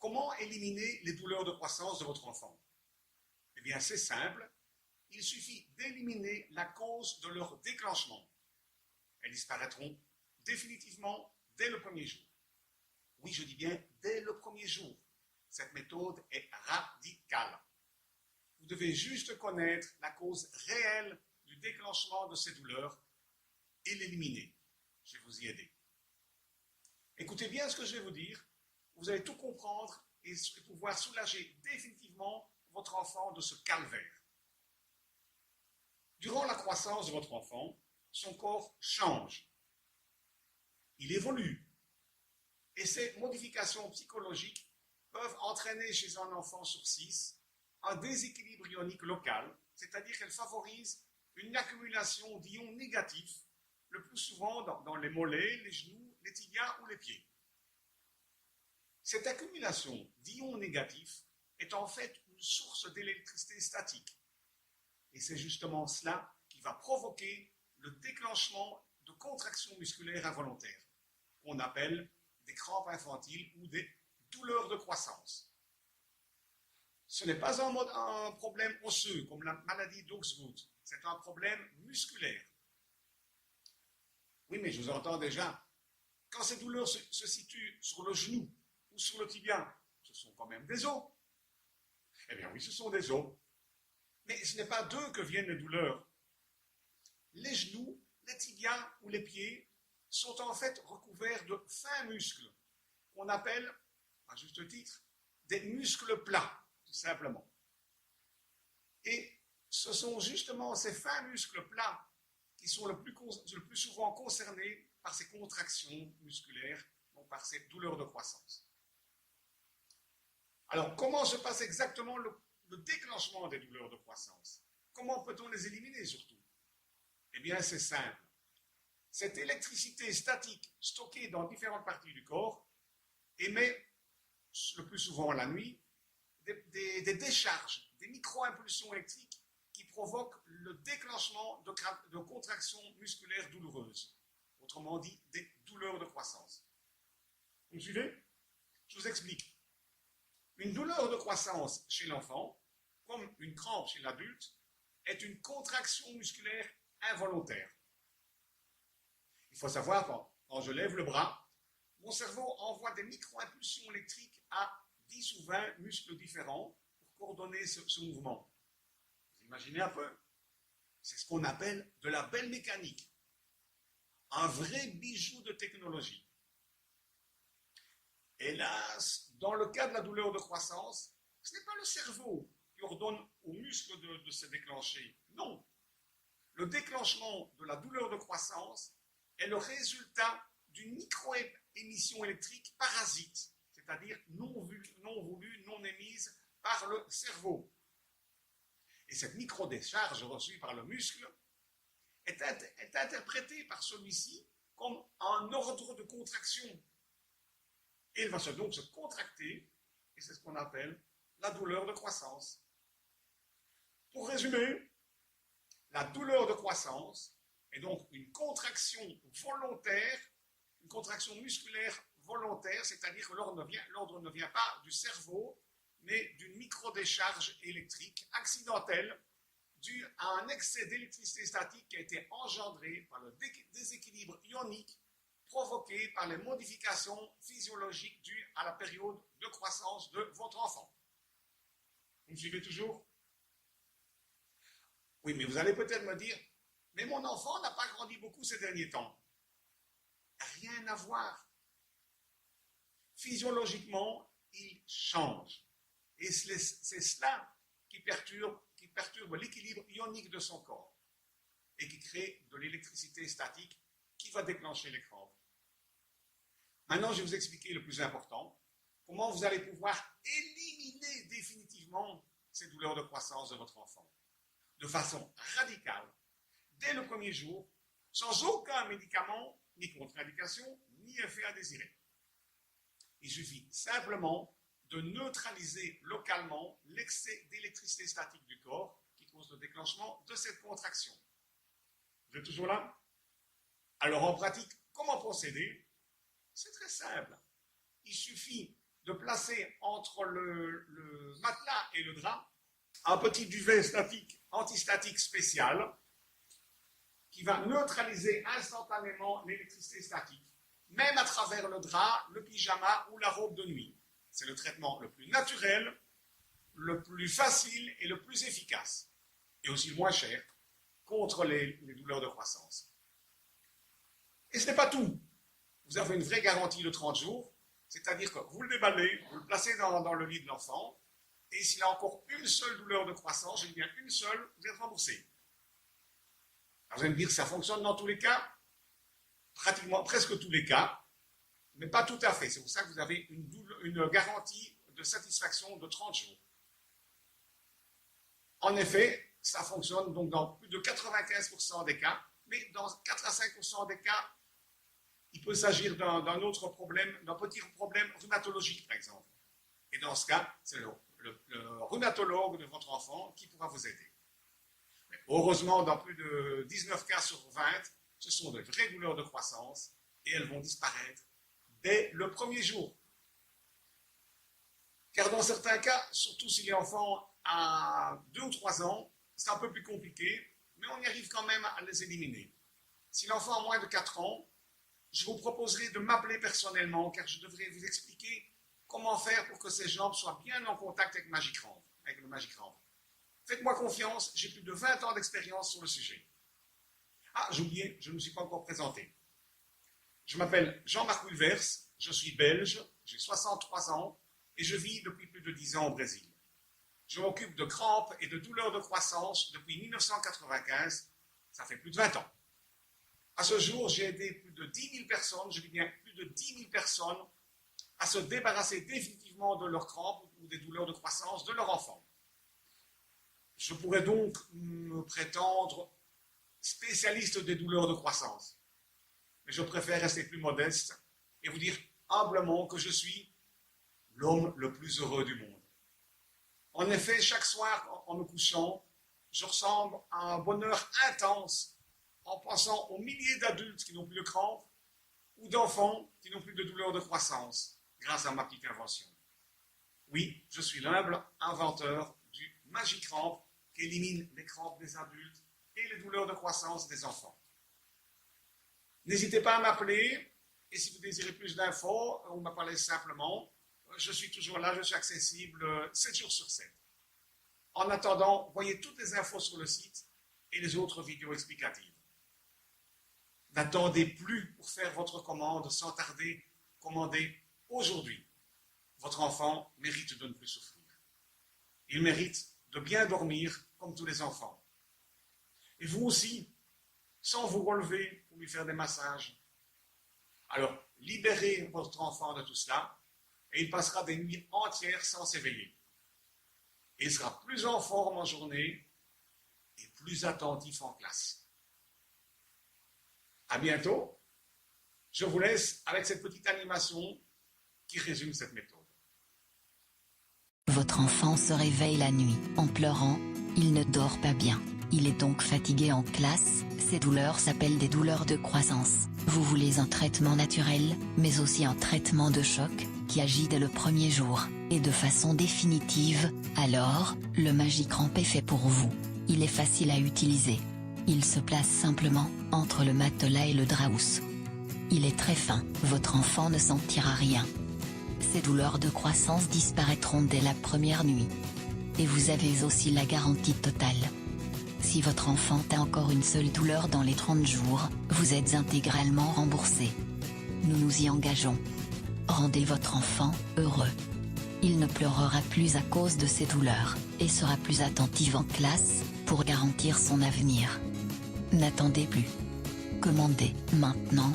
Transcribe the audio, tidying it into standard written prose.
Comment éliminer les douleurs de croissance de votre enfant? Eh bien, c'est simple. Il suffit d'éliminer la cause de leur déclenchement. Elles disparaîtront définitivement dès le premier jour. Oui, je dis bien dès le premier jour. Cette méthode est radicale. Vous devez juste connaître la cause réelle du déclenchement de ces douleurs et l'éliminer. Je vais vous y aider. Écoutez bien ce que je vais vous dire. Vous allez tout comprendre et pouvoir soulager définitivement votre enfant de ce calvaire. Durant la croissance de votre enfant, son corps change. Il évolue. Et ces modifications psychologiques peuvent entraîner chez un enfant sur 6 un déséquilibre ionique local, c'est-à-dire qu'elles favorisent une accumulation d'ions négatifs, le plus souvent dans les mollets, les genoux, les tibias ou les pieds. Cette accumulation d'ions négatifs est en fait une source d'électricité statique. Et c'est justement cela qui va provoquer le déclenchement de contractions musculaires involontaires, qu'on appelle des crampes infantiles ou des douleurs de croissance. Ce n'est pas un problème osseux comme la maladie d'Oxgood, c'est un problème musculaire. Oui, mais je vous entends déjà. Quand ces douleurs se situent sur le genou ou sur le tibia, ce sont quand même des os. Eh bien oui, ce sont des os. Mais ce n'est pas d'eux que viennent les douleurs. Les genoux, les tibias ou les pieds sont en fait recouverts de fins muscles qu'on appelle, à juste titre, des muscles plats, tout simplement. Et ce sont justement ces fins muscles plats qui sont le plus souvent concernés par ces contractions musculaires, donc par ces douleurs de croissance. Alors, comment se passe exactement le déclenchement des douleurs de croissance? Comment peut-on les éliminer surtout? Eh bien, c'est simple. Cette électricité statique stockée dans différentes parties du corps émet, le plus souvent la nuit, des décharges, des micro-impulsions électriques qui provoquent le déclenchement de contractions musculaires douloureuses, autrement dit des douleurs de croissance. Vous me suivez? Je vous explique. Une douleur de croissance chez l'enfant, comme une crampe chez l'adulte, est une contraction musculaire involontaire. Il faut savoir, quand je lève le bras, mon cerveau envoie des micro-impulsions électriques à 10 ou 20 muscles différents pour coordonner ce mouvement. Vous imaginez un peu? C'est ce qu'on appelle de la belle mécanique. Un vrai bijou de technologie. Hélas, dans le cas de la douleur de croissance, ce n'est pas le cerveau qui ordonne aux muscles de se déclencher. Non. Le déclenchement de la douleur de croissance est le résultat d'une micro-émission électrique parasite, c'est-à-dire non voulue, non émise par le cerveau. Et cette micro-décharge reçue par le muscle est interprétée par celui-ci comme un ordre de contraction. Et elle va donc se contracter, et c'est ce qu'on appelle la douleur de croissance. Pour résumer, la douleur de croissance est donc une contraction volontaire, une contraction musculaire volontaire, c'est-à-dire que l'ordre ne vient pas du cerveau, mais d'une microdécharge électrique accidentelle due à un excès d'électricité statique qui a été engendré par le déséquilibre ionique provoqué par les modifications physiologiques dues à la période de croissance de votre enfant. Vous me suivez toujours? Oui, mais vous allez peut-être me dire, mais mon enfant n'a pas grandi beaucoup ces derniers temps. Rien à voir. Physiologiquement, il change. Et c'est cela qui perturbe l'équilibre ionique de son corps et qui crée de l'électricité statique qui va déclencher les crampes. Maintenant, je vais vous expliquer le plus important, comment vous allez pouvoir éliminer définitivement ces douleurs de croissance de votre enfant, de façon radicale, dès le premier jour, sans aucun médicament, ni contre-indication, ni effet indésiré. Il suffit simplement de neutraliser localement l'excès d'électricité statique du corps qui cause le déclenchement de cette contraction. Vous êtes toujours là? Alors en pratique, comment procéder? C'est très simple. Il suffit de placer entre le matelas et le drap un petit duvet statique, antistatique spécial qui va neutraliser instantanément l'électricité statique, même à travers le drap, le pyjama ou la robe de nuit. C'est le traitement le plus naturel, le plus facile et le plus efficace, et aussi le moins cher, contre les douleurs de croissance. Et ce n'est pas tout. Vous avez une vraie garantie de 30 jours, c'est-à-dire que vous le déballez, vous le placez dans le lit de l'enfant, et s'il a encore une seule douleur de croissance, je dis bien une seule, vous êtes remboursé. Alors vous allez me dire, ça fonctionne dans tous les cas? Pratiquement, presque tous les cas, mais pas tout à fait. C'est pour ça que vous avez une garantie de satisfaction de 30 jours. En effet, ça fonctionne donc dans plus de 95% des cas, mais dans 4 à 5% des cas, il peut s'agir d'un autre problème, d'un petit problème rhumatologique par exemple. Et dans ce cas, c'est le rhumatologue de votre enfant qui pourra vous aider. Mais heureusement, dans plus de 19 cas sur 20, ce sont de vraies douleurs de croissance et elles vont disparaître dès le premier jour. Car dans certains cas, surtout si l'enfant a 2 ou 3 ans, c'est un peu plus compliqué, mais on y arrive quand même à les éliminer. Si l'enfant a moins de 4 ans, je vous proposerai de m'appeler personnellement, car je devrais vous expliquer comment faire pour que ses jambes soient bien en contact avec le Magicramp. Faites-moi confiance, j'ai plus de 20 ans d'expérience sur le sujet. Ah, j'ai oublié, je ne me suis pas encore présenté. Je m'appelle Jean-Marc Wilvers, je suis belge, j'ai 63 ans et je vis depuis plus de 10 ans au Brésil. Je m'occupe de crampes et de douleurs de croissance depuis 1995, ça fait plus de 20 ans. À ce jour, j'ai aidé plus de 10 000 personnes, je dis bien plus de 10 000 personnes, à se débarrasser définitivement de leurs crampes ou des douleurs de croissance de leur enfant. Je pourrais donc me prétendre spécialiste des douleurs de croissance. Mais je préfère rester plus modeste et vous dire humblement que je suis l'homme le plus heureux du monde. En effet, chaque soir, en me couchant, je ressemble à un bonheur intense en pensant aux milliers d'adultes qui n'ont plus de crampes ou d'enfants qui n'ont plus de douleurs de croissance grâce à ma petite invention. Oui, je suis l'humble inventeur du Magicramp qui élimine les crampes des adultes et les douleurs de croissance des enfants. N'hésitez pas à m'appeler et si vous désirez plus d'infos ou m'appeler simplement, je suis toujours là, je suis accessible 7 jours sur 7. En attendant, voyez toutes les infos sur le site et les autres vidéos explicatives. N'attendez plus pour faire votre commande sans tarder, commandez aujourd'hui. Votre enfant mérite de ne plus souffrir. Il mérite de bien dormir comme tous les enfants. Et vous aussi, sans vous relever pour lui faire des massages. Alors, libérez votre enfant de tout cela et il passera des nuits entières sans s'éveiller. Et il sera plus en forme en journée et plus attentif en classe. À bientôt. Je vous laisse avec cette petite animation qui résume cette méthode. Votre enfant se réveille la nuit en pleurant, il ne dort pas bien. Il est donc fatigué en classe, ces douleurs s'appellent des douleurs de croissance. Vous voulez un traitement naturel, mais aussi un traitement de choc, qui agit dès le premier jour, et de façon définitive, alors, le Magicramp est fait pour vous. Il est facile à utiliser. Il se place simplement, entre le matelas et le draps. Il est très fin, votre enfant ne sentira rien. Ces douleurs de croissance disparaîtront dès la première nuit. Et vous avez aussi la garantie totale. Si votre enfant a encore une seule douleur dans les 30 jours, vous êtes intégralement remboursé. Nous nous y engageons. Rendez votre enfant heureux. Il ne pleurera plus à cause de ses douleurs, et sera plus attentif en classe, pour garantir son avenir. N'attendez plus. Commandez maintenant